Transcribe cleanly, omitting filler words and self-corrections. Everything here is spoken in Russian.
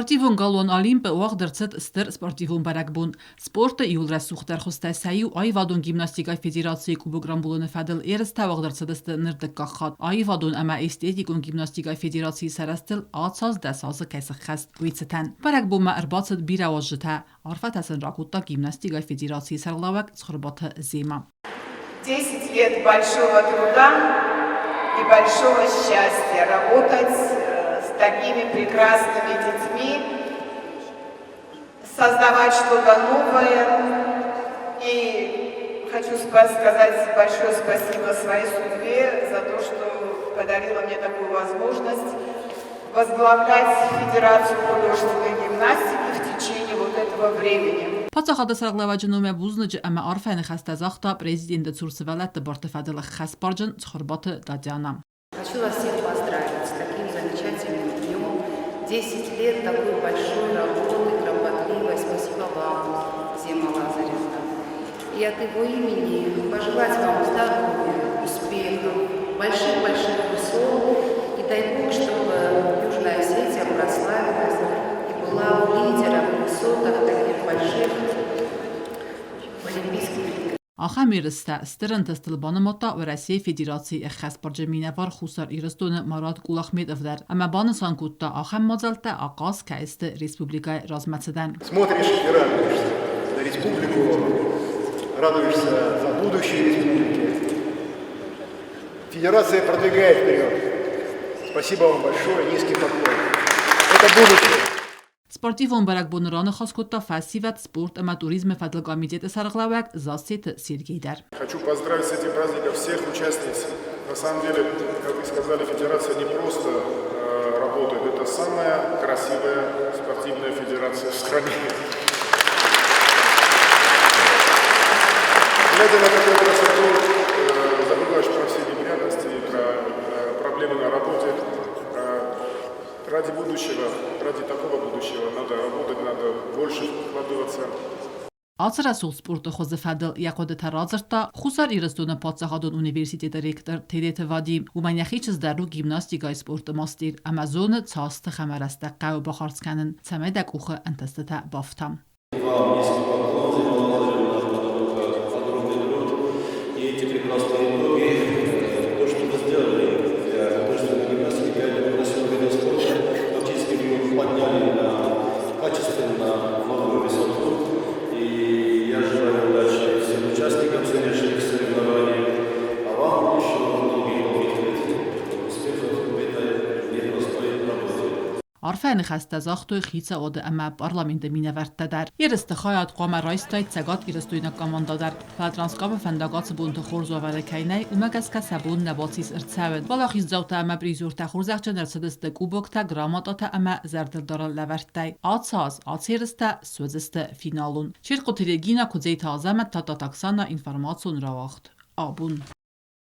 Սպորտիվուն գալոն Ալիմպը ուաղ դրցët ստր սպորտիվուն բարակբուն։ Սպորտը իուլրը սուխտար խոստասայի ու այվադուն գիմնաստիկայ ֆեդերացիի կուբոգրամ բուլոնը ֆադել երստա ուաղ դրցët ստը նրդը կախատ։ Այվադուն ամա էստետիկուն գիմնաստիկայ ֆեդերացիի սարաստել ացած դասազը կայսը խաստ ուիցտան։ Բարակբումը ըրբացët բիրավոժտա արфат ասն ракута гимнастикой федерации Сарлавак Схорбота Зима. 10 лет большого труда и большого счастья работать с такими прекрасными детьми, создавать что-то новое. И хочу сказать большое спасибо своей судьбе за то, что подарила мне такую возможность возглавлять Федерацию художественной гимнастики в течение вот этого времени. Пацахада сарглаваджануме бузнадж ама арфайны хастазахта президента Цурсвалата Бортефадела Хаспарджан Цхорбота Дадяна. Хочу вас всех поздравить с таким замечательным днем. 10 лет такой большой работы, кропотливой. Спасибо вам, Зима Лазаревна. И от его имени пожелать вам здоровья, успехов, больших-больших высот. И дай Бог, чтобы Южная Осетия прославилась и была лидером в высотах таких больших олимпийских игр. Ախամիրստա ստրընտստլ բանոմոտա Ռոսիա Ֆեդերացիի Խասպարջը մինավար խուսար իրստոնը Մարատ Կուլախմեդովդար ամա բանսանկուտա ախամ մոզալտա ակաս կայստը Республикай размацадан. Смотришь и радуешься за республику, радуешься за будущее республики. Федерация продвигает вперед. Спасибо вам большое, низкий поклон. Это будущее. Спортивон баракбонраны хаскотта фасиват спорт ама туризм фадл комитета сарглавак засет Сергейдар. Хочу поздравить с этим праздником всех участниц. На самом деле, как вы сказали, федерация не просто работает, это самая красивая спортивная федерация в стране. Глядя на такую красоту, забываешь про все неприятности, про проблемы на работе. Ради будущего, ради такого будущего надо работать, надо больше вкладываться. Ացրասուլ սպորտը խոզեֆադել յակոդը թարազրտա խուսար իրստոնը պացախադոն ունիվերսիտետը ռեկտոր թերեթը վադի ումանյախիչս դարու գիմնաստիկայի սպորտը մաստիր ամազոնը ցաստը խամարաստա կայո բախարցկանն ցամեդակ ուխը ընտստտա բավթամ. Արֆայնը խաստազախտոյ խիցը ոդը ամա պարլամենտը մինավարտադար։ Երստը խայատ qoama ռայստայ ցագատ իրստույնը կամանդադար։ Ֆադրանսկավը ֆանդագացը բունտը խորզովարը կայնայ ու մագասկա սաբուն նաբոցիս ըրցավեն։ Բալախից զավտա ամա պրիզուրտա խորզաղջը ներսդստը կուբոկտա գրամատատա ամա զարդլդարը լավարտայ։ Ացած ացերստա սուզստը ֆինալուն։ Չիրկոթիրեգինա կուձեյ թազամը տատատաքսանա ինֆորմացիոն ռավախտ։ Abun.